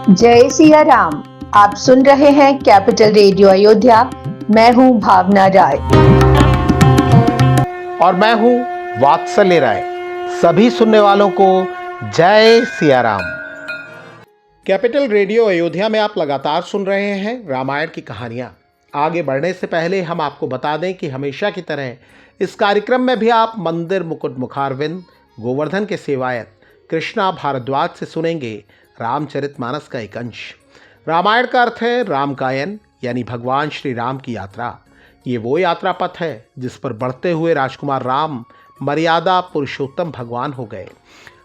जय सिया राम। आप सुन रहे हैं कैपिटल रेडियो अयोध्या। मैं हूं भावना राय और मैं हूं वात्सल्य राय। सभी सुनने वालों को जय सिया राम। कैपिटल रेडियो अयोध्या में आप लगातार सुन रहे हैं रामायण की कहानियां। आगे बढ़ने से पहले हम आपको बता दें कि हमेशा की तरह इस कार्यक्रम में भी आप मंदिर मुकुट मुखारविंद गोवर्धन के सेवायत कृष्णा भारद्वाज से सुनेंगे रामचरितमानस का एक अंश। रामायण का अर्थ है रामकायन, यानी भगवान श्री राम की यात्रा। ये वो यात्रा पथ है जिस पर बढ़ते हुए राजकुमार राम मर्यादा पुरुषोत्तम भगवान हो गए।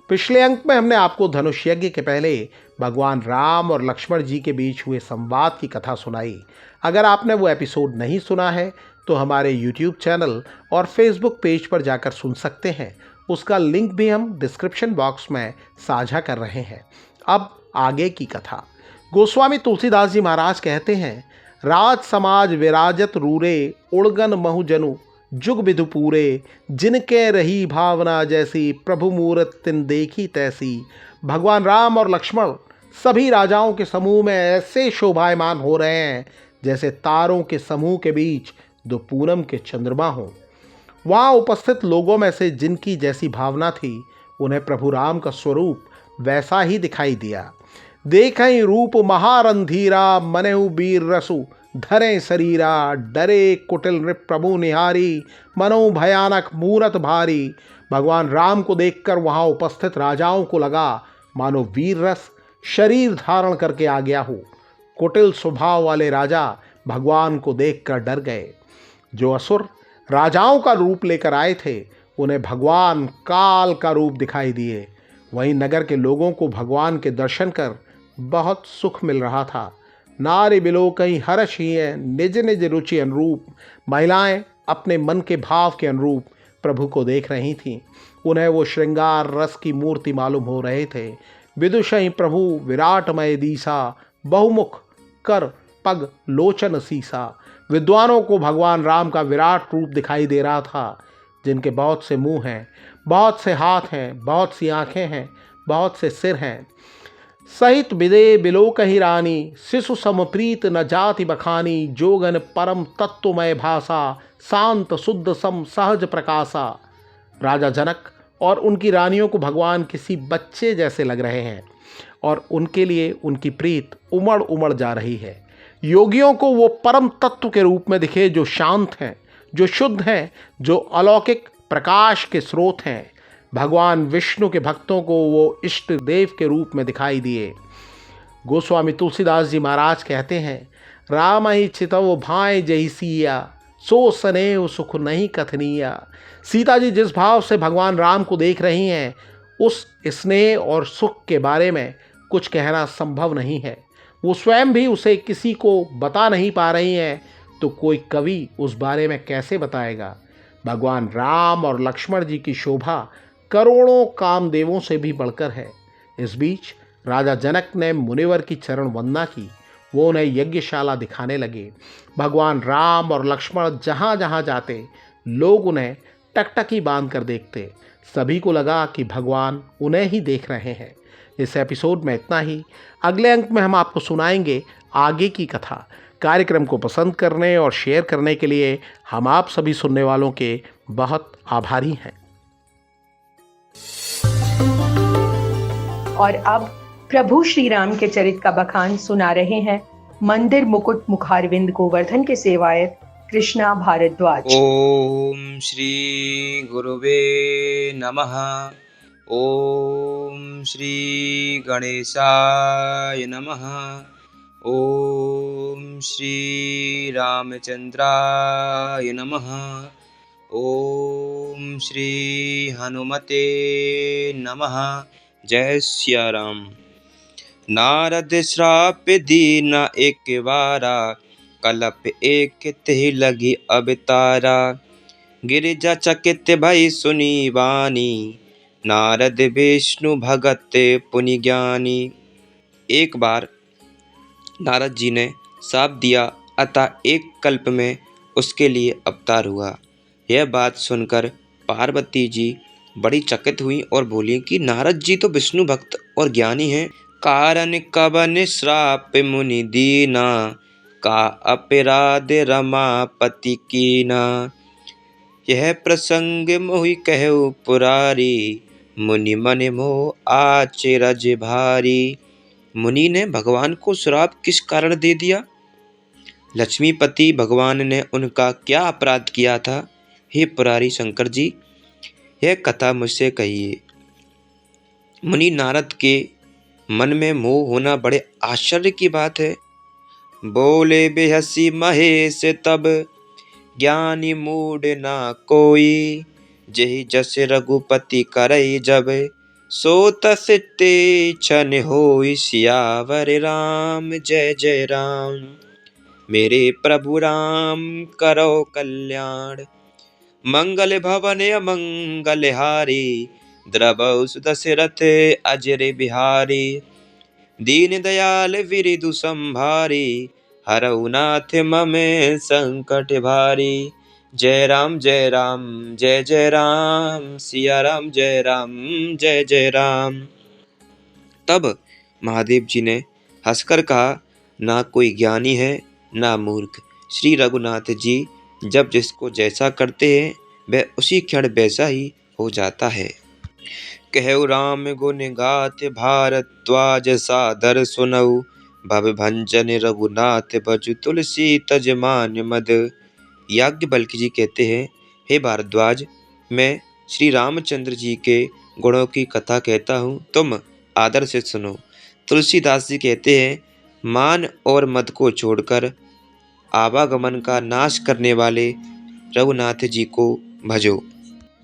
पिछले अंक में हमने आपको धनुष यज्ञ के पहले भगवान राम और लक्ष्मण जी के बीच हुए संवाद की कथा सुनाई। अगर आपने वो एपिसोड नहीं सुना है तो हमारे YouTube चैनल और Facebook पेज पर जाकर सुन सकते हैं। उसका लिंक भी हम डिस्क्रिप्शन बॉक्स में साझा कर रहे हैं। अब आगे की कथा। गोस्वामी तुलसीदास जी महाराज कहते हैं, राज समाज विराजत रूरे उड़गन महु जुग विधु पूरे, जिनके रही भावना जैसी प्रभु मूरत तिन देखी तैसी। भगवान राम और लक्ष्मण सभी राजाओं के समूह में ऐसे शोभायमान हो रहे हैं जैसे तारों के समूह के बीच दो पूनम के चंद्रमा हों। वहाँ उपस्थित लोगों में से जिनकी जैसी भावना थी उन्हें प्रभु राम का स्वरूप वैसा ही दिखाई दिया। देखई रूप महारंधीरा, मनहु वीर रसु धरे शरीरा, डरे कुटिल नृप प्रभु निहारी, मनो भयानक मूरत भारी। भगवान राम को देखकर वहाँ उपस्थित राजाओं को लगा मानो वीर रस शरीर धारण करके आ गया हो। कुटिल स्वभाव वाले राजा भगवान को देखकर डर गए। जो असुर राजाओं का रूप लेकर आए थे उन्हें भगवान काल का रूप दिखाई दिए। वहीं नगर के लोगों को भगवान के दर्शन कर बहुत सुख मिल रहा था। नारी बिलो कहीं हर्ष ही है, निज निज रुचि अनुरूप। महिलाएं अपने मन के भाव के अनुरूप प्रभु को देख रही थीं। उन्हें वो श्रृंगार रस की मूर्ति मालूम हो रहे थे। विदुषई प्रभु विराटमय दीसा, बहुमुख कर पग लोचन सीसा। विद्वानों को भगवान राम का विराट रूप दिखाई दे रहा था, जिनके बहुत से मुंह हैं, बहुत से हाथ हैं, बहुत सी आंखें हैं, बहुत से सिर हैं। सहित विदे बिलोक ही रानी, शिशु समप्रीत न जाति बखानी। जोगन परम तत्वमय भाषा, शांत शुद्ध सम सहज प्रकाशा। राजा जनक और उनकी रानियों को भगवान किसी बच्चे जैसे लग रहे हैं और उनके लिए उनकी प्रीत उमड़ उमड़ जा रही है। योगियों को वो परम तत्व के रूप में दिखे जो शांत हैं, जो शुद्ध हैं, जो अलौकिक प्रकाश के स्रोत हैं। भगवान विष्णु के भक्तों को वो इष्ट देव के रूप में दिखाई दिए। गोस्वामी तुलसीदास जी महाराज कहते हैं, राम ही चितव भाई जही सिया, सो स्नेह सुख नहीं कथनिया। सीता जी जिस भाव से भगवान राम को देख रही हैं, उस स्नेह और सुख के बारे में कुछ कहना संभव नहीं है। वो स्वयं भी उसे किसी को बता नहीं पा रही हैं, तो कोई कवि उस बारे में कैसे बताएगा। भगवान राम और लक्ष्मण जी की शोभा करोड़ों कामदेवों से भी बढ़कर है। इस बीच राजा जनक ने मुनिवर की चरण वंदना की। वो उन्हें यज्ञशाला दिखाने लगे। भगवान राम और लक्ष्मण जहाँ जहाँ जाते लोग उन्हें टकटकी बांध कर देखते। सभी को लगा कि भगवान उन्हें ही देख रहे हैं। इस एपिसोड में इतना ही। अगले अंक में हम आपको सुनाएंगे आगे की कथा। कार्यक्रम को पसंद करने और शेयर करने के लिए हम आप सभी सुनने वालों के बहुत आभारी हैं। और अब प्रभु श्री राम के चरित का बखान सुना रहे हैं मंदिर मुकुट मुखारविंद गोवर्धन के सेवायत कृष्णा भारद्वाज। ओम श्री गुरुवे नमः। ओम श्री गणेशाय नमः। ओम श्री रामचंद्राय नमः। ओम श्री हनुमते नमः। जय सिया राम। नारद श्राप दीन एक बारा, कलप एक ते लगी अवतारा। गिरिजा चकित भई सुनी वाणी, नारद विष्णु भगत पुनि ज्ञानी। एक बार नारद जी ने शाप दिया, अतः एक कल्प में उसके लिए अवतार हुआ। यह बात सुनकर पार्वती जी बड़ी चकित हुई और बोली कि नारद जी तो विष्णु भक्त और ज्ञानी हैं, कारण कवन श्राप मुनि दीना, का अपराध रमापति कीना। यह प्रसंग मोहि कहु पुरारी, मुनि मन मोह आचरज भारी। मुनि ने भगवान को श्राप किस कारण दे दिया? लक्ष्मीपति भगवान ने उनका क्या अपराध किया था? हे पुरारी शंकर जी, यह कथा मुझसे कहिए। मुनि नारद के मन में मोह होना बड़े आश्चर्य की बात है। बोले बेहसी महेश तब, ज्ञानी मूड ना कोई। जहि जस रघुपति करई जब, सो तस ते छन होई। सियावर राम जय जय राम, मेरे प्रभु राम करो कल्याण। मंगल भवन अमंगल हारी, द्रवहु दशरथ अजर बिहारी। दीन दयाल विरिदु संभारी, हरऊ नाथ मम संकट भारी। जय राम जय राम जय जय राम, सिया राम जय राम जय जय राम। तब महादेव जी ने हंसकर कहा, ना कोई ज्ञानी है ना मूर्ख। श्री रघुनाथ जी जब जिसको जैसा करते हैं वह उसी क्षण वैसा ही हो जाता है। कहु राम गुण गाथ भारद्वाज, सादर सुनऊ भव भंजन रघुनाथ बजु। तुलसी तज मान मद। याज्ञवल्क्य जी कहते हैं, हे भारद्वाज, मैं श्री रामचंद्र जी के गुणों की कथा कहता हूँ, तुम आदर से सुनो। तुलसीदास जी कहते हैं, मान और मद को छोड़कर आवागमन का नाश करने वाले रघुनाथ जी को भजो।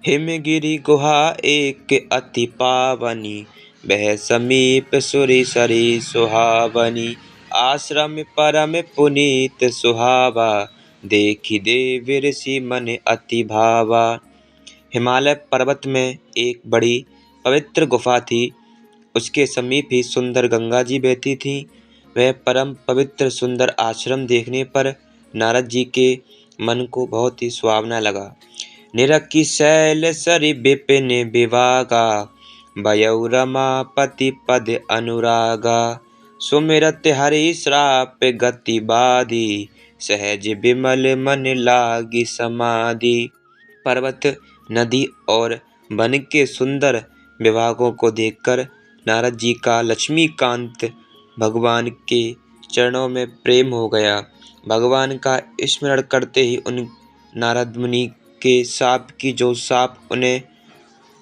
हिमगिरि गुहा एक अति पावनी, बह समीप सुरि सरी सुहावनी। आश्रम परम पुनीत सुहावा, देखि देव ऋषि मन अति भावा। हिमालय पर्वत में एक बड़ी पवित्र गुफा थी। उसके समीप ही सुंदर गंगा जी बहती थी। वह परम पवित्र सुंदर आश्रम देखने पर नारद जी के मन को बहुत ही सुहावना लगा। निरखि शैल सरि विपिन विवागा, भयउ रमापति पद अनुरागा। सुमिरत हरि श्राप गति बाधी, सहज विमल मन लागी समाधि। पर्वत, नदी और वन के सुंदर विभागों को देखकर नारद जी का लक्ष्मीकांत भगवान के चरणों में प्रेम हो गया। भगवान का स्मरण करते ही उन नारद मुनि के साप उन्हें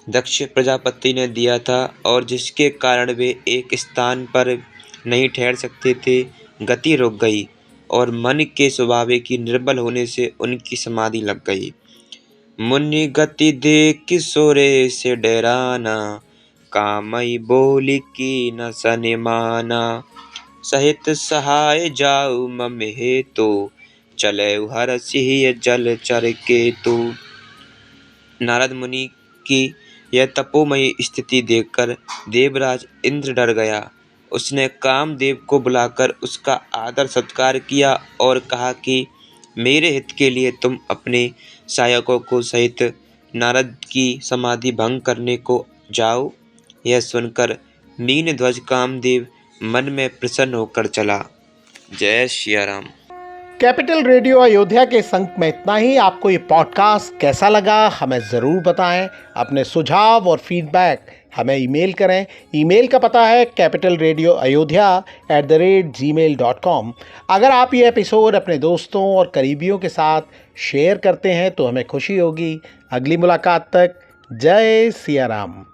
दक्ष प्रजापति ने दिया था और जिसके कारण वे एक स्थान पर नहीं ठहर सकते थे, गति रुक गई और मन के स्वभाव की निर्बल होने से उनकी समाधि लग गई। मुनि गति देख सोरे से डराना, कामई बोली की न सनिमाना। सहित सहाय जाऊ मम हेतु, चले हर सिंह जल चर के तू। नारद मुनि की यह तपोमयी स्थिति देखकर देवराज इंद्र डर गया। उसने कामदेव को बुलाकर उसका आदर सत्कार किया और कहा कि मेरे हित के लिए तुम अपने सहायकों को सहित नारद की समाधि भंग करने को जाओ। यह सुनकर मीन ध्वज कामदेव मन में प्रसन्न होकर चला। जय श्री राम। कैपिटल रेडियो अयोध्या के इस अंक में इतना ही। आपको ये पॉडकास्ट कैसा लगा हमें ज़रूर बताएं। अपने सुझाव और फीडबैक हमें ईमेल करें। ईमेल का पता है capitalradioayodhya@gmail.com। अगर आप ये एपिसोड अपने दोस्तों और करीबियों के साथ शेयर करते हैं तो हमें खुशी होगी। अगली मुलाकात तक जय सिया राम।